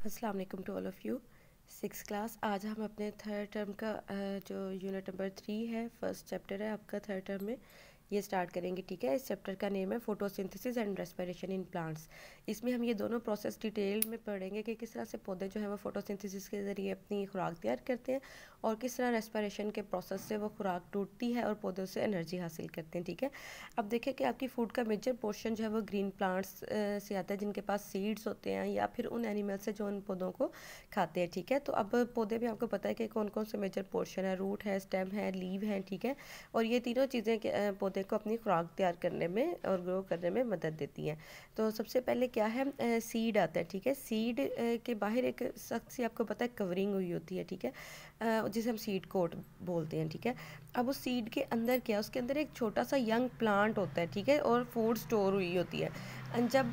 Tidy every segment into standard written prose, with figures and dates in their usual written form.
अस्सलाम वालेकुम to all of you. Six class, आज हम अपने थर्ड टर्म का जो यूनिट नंबर 3 है, फर्स्ट चैप्टर है आपका थर्ड टर्म में, ये स्टार्ट करेंगे। ठीक है, इस चैप्टर का नेम है photosynthesis and respiration in plants. इसमें हम ये दोनों प्रोसेस डिटेल में पढ़ेंगे कि किस तरह से पौधे जो है वो फोटोसिंथेसिस के ज़रिए अपनी खुराक तैयार करते हैं और किस तरह रेस्पिरेशन के प्रोसेस से वो खुराक टूटती है और पौधों से एनर्जी हासिल करते हैं। ठीक है, अब देखें कि आपकी फूड का मेजर पोर्शन जो है वो ग्रीन प्लांट्स से आता है, जिनके पास सीड्स होते हैं या फिर उन एनिमल से जो उन पौधों को खाते हैं। ठीक है, तो अब पौधे में आपको पता है कि कौन कौन से मेजर पोर्शन है, रूट है, स्टेम है, लीव है। ठीक है, और ये तीनों चीज़ें पौधे को अपनी खुराक तैयार करने में और ग्रो करने में मदद देती हैं। तो सबसे पहले क्या है, सीड आता है। ठीक है, सीड के बाहर एक सख्त सी आपको पता है कवरिंग हुई होती है। ठीक है, जिसे हम सीड कोट बोलते हैं। ठीक है, अब उस सीड के अंदर क्या, उसके अंदर एक छोटा सा यंग प्लांट होता है। ठीक है, और फूड स्टोर हुई होती है। जब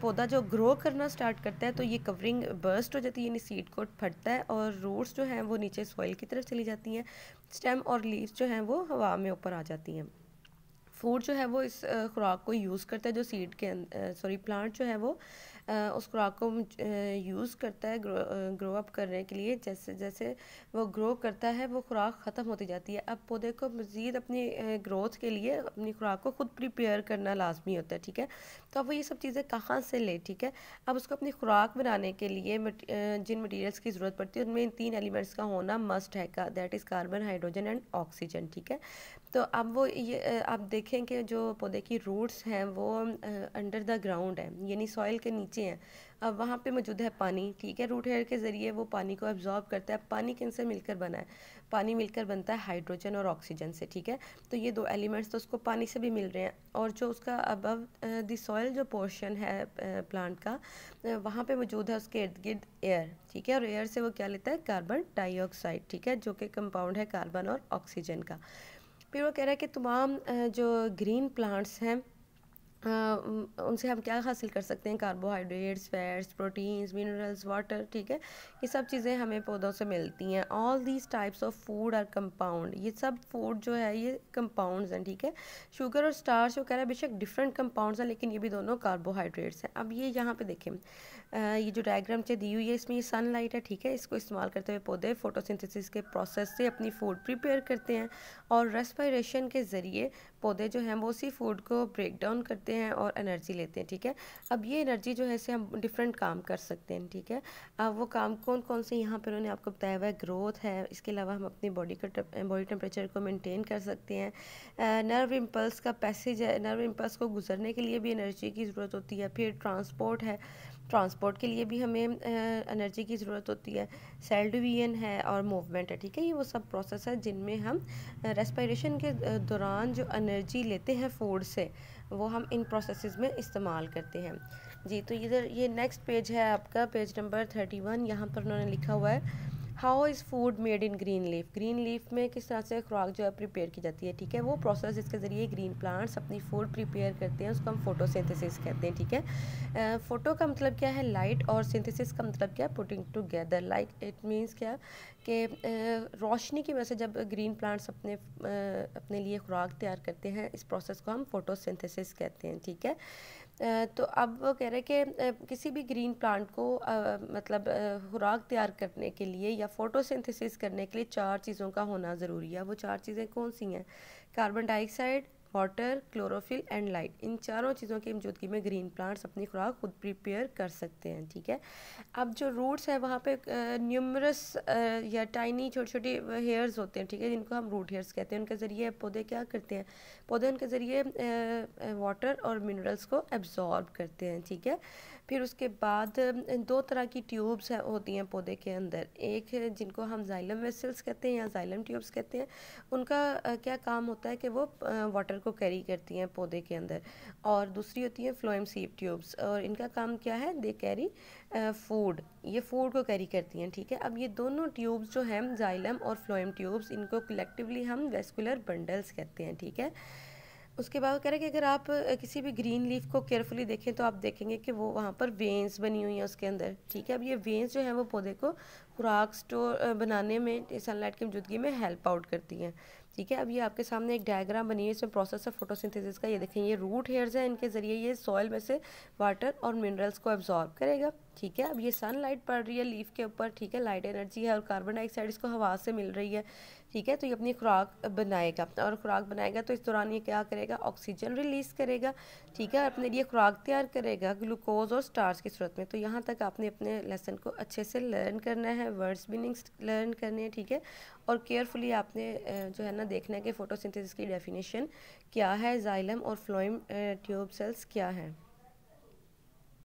पौधा जो ग्रो करना स्टार्ट करता है तो ये कवरिंग बर्स्ट हो जाती है, यानी सीड कोट फटता है और रूट्स जो हैं वो नीचे सॉइल की तरफ चली जाती हैं। स्टेम और लीव्स जो हैं वो हवा में ऊपर आ जाती हैं। फूड जो है वो इस खुराक को यूज़ करता है, जो सीड के सॉरी प्लांट जो है वो उस खुराक को यूज़ करता है ग्रो अप करने के लिए। जैसे जैसे वो ग्रो करता है वो खुराक ख़त्म होती जाती है। अब पौधे को मज़ीद अपनी ग्रोथ के लिए अपनी खुराक को खुद प्रिपेयर करना लाजमी होता है। ठीक है, तो अब वो ये सब चीज़ें कहाँ से ले। ठीक है, अब उसको अपनी खुराक बनाने के लिए जिन मटीरियल्स की ज़रूरत पड़ती है उनमें इन तीन एलिमेंट्स का होना मस्ट है, that is carbon, hydrogen and oxygen. ठीक है, तो अब वो ये आप देखें कि जो पौधे की रूट्स हैं वो अंडर द ग्राउंड है, यानी सॉइल के नीचे हैं। अब वहाँ पे मौजूद है पानी। ठीक है, रूट हेयर के ज़रिए वो पानी को एब्जॉर्ब करता है। पानी किन से मिलकर बना है? पानी मिलकर बनता है हाइड्रोजन और ऑक्सीजन से। ठीक है, तो ये दो एलिमेंट्स तो उसको पानी से भी मिल रहे हैं। और जो उसका अबव द सॉइल जो पोर्शन है प्लांट का, वहाँ पे मौजूद है उसके इर्द गिर्द एयर। ठीक है, और एयर से वो क्या लेता है? Carbon dioxide. ठीक है, जो कि कंपाउंड है कार्बन और ऑक्सीजन का। फिर वो कह रहा है कि तमाम जो ग्रीन प्लांट्स हैं उनसे हम क्या हासिल कर सकते हैं? Carbohydrates, fats, proteins, minerals, water. ठीक है, ये सब चीज़ें हमें पौधों से मिलती हैं। All these types of food are compound, ये सब फूड जो है ये कंपाउंड्स हैं। ठीक है, शुगर और स्टार्च वो कह रहा है बेशक डिफरेंट कंपाउंड्स हैं लेकिन ये भी दोनों कार्बोहाइड्रेट्स हैं। अब ये यहाँ पे देखें, ये जो डायग्राम से दी हुई है इसमें ये सनलाइट है। ठीक है, इसको इस्तेमाल करते हुए पौधे फोटोसिंथेसिस के प्रोसेस से अपनी फूड प्रिपेयर करते हैं और रेस्पिरेशन के ज़रिए पौधे जो हैं वो उसी फूड को ब्रेक डाउन करते हैं और एनर्जी लेते हैं। ठीक है, अब ये एनर्जी जो है इसे हम डिफरेंट काम कर सकते हैं। ठीक है, अब वो काम कौन कौन से यहाँ पर उन्होंने आपको बताया हुआ है। ग्रोथ है, इसके अलावा हम अपनी बॉडी टेम्परेचर को मेंटेन कर सकते हैं। नर्व इम्पल्स का पैसेज है, नर्व इम्पल्स को गुजरने के लिए भी एनर्जी की ज़रूरत होती है। फिर ट्रांसपोर्ट है, ट्रांसपोर्ट के लिए भी हमें एनर्जी की ज़रूरत होती है। सेल डिवीजन है और मूवमेंट है। ठीक है, ये वो सब प्रोसेस है जिनमें हम रेस्पिरेशन के दौरान जो एनर्जी लेते हैं फूड से, वो हम इन प्रोसेसेस में इस्तेमाल करते हैं। जी, तो इधर ये नेक्स्ट पेज है आपका, पेज नंबर 31। यहाँ पर उन्होंने लिखा हुआ है how is food made in green leaf. Green leaf में किस तरह से खुराक जो है प्रिपेयर की जाती है। ठीक है, वो प्रोसेस जिसके ज़रिए ग्रीन प्लांट्स अपनी फूड प्रिपेयर करते हैं उसको हम फोटोसिंथेसिस कहते हैं। ठीक है, फोटो का मतलब क्या है? लाइट, और सिंथेसिस का मतलब क्या है? Putting together. Like it means क्या कि रोशनी की वजह से जब ग्रीन प्लांट्स अपने लिए खुराक तैयार करते हैं, इस प्रोसेस को हम फोटोसिंथेसिस कहते हैं। ठीक है, तो अब वो कह रहे हैं कि किसी भी ग्रीन प्लांट को मतलब खुराक तैयार करने के लिए या फोटोसिंथेसिस करने के लिए चार चीज़ों का होना ज़रूरी है। वो चार चीज़ें कौन सी हैं? Carbon dioxide, water, chlorophyll and light. इन चारों चीज़ों की मौजूदगी में ग्रीन प्लांट्स अपनी खुराक खुद प्रिपेयर कर सकते हैं। ठीक है, अब जो रूट्स हैं वहाँ पे न्यूमरस या टाइनी छोटे छोटे हेयर्स होते हैं। ठीक है, जिनको हम रूट हेयर्स कहते हैं। उनके ज़रिए पौधे क्या करते हैं? पौधे उनके ज़रिए वाटर और मिनरल्स को एब्जॉर्ब करते हैं। ठीक है, फिर उसके बाद दो तरह की ट्यूब्स होती हैं पौधे के अंदर। एक जिनको हम जाइलम वेसल्स कहते हैं या जाइलम ट्यूब्स कहते हैं। उनका क्या काम होता है कि वो वाटर को कैरी करती हैं पौधे के अंदर। और दूसरी होती है फ्लोएम सीव ट्यूब्स, और इनका काम क्या है? दे कैरी फूड, ये फूड को कैरी करती हैं। ठीक है, अब ये दोनों ट्यूब्स जो हैं जाइलम और फ्लोएम ट्यूब्स, इनको कलेक्टिवली हम वेस्कुलर बंडल्स कहते हैं। ठीक है, उसके बाद कह रहे हैं कि अगर आप किसी भी ग्रीन लीफ को केयरफुली देखें तो आप देखेंगे कि वो वहाँ पर वेन्स बनी हुई हैं उसके अंदर, ठीक है। अब ये वेन्स जो है वो पौधे को खुराक स्टोर बनाने में, सनलाइट की मौजूदगी में हेल्प आउट करती हैं, ठीक है। अब ये आपके सामने एक डायग्राम बनी है इसमें प्रोसेस ऑफ फोटोसिंथेसिस का। ये देखें, ये रूट हेयर्स हैं, इनके ज़रिए ये सॉइल में से वाटर और मिनरल्स को एब्जॉर्ब करेगा, ठीक है। अब ये सनलाइट पड़ रही है लीफ के ऊपर, ठीक है, लाइट एनर्जी है और कार्बन डाइऑक्साइड इसको हवा से मिल रही है, ठीक है। तो ये अपनी खुराक बनाएगा, और खुराक बनाएगा तो इस दौरान ये क्या करेगा, ऑक्सीजन रिलीज़ करेगा, ठीक है, अपने लिए खुराक तैयार करेगा ग्लूकोज और स्टार्च की सूरत में। तो यहाँ तक आपने अपने लेसन को अच्छे से लर्न करना है, वर्ड्स मीनिंग्स लर्न करने हैं, ठीक है। और केयरफुली आपने जो है ना देखना है कि फोटोसिंथेसिस की डेफिनेशन क्या है, जाइलम और फ्लोएम ट्यूब सेल्स क्या है।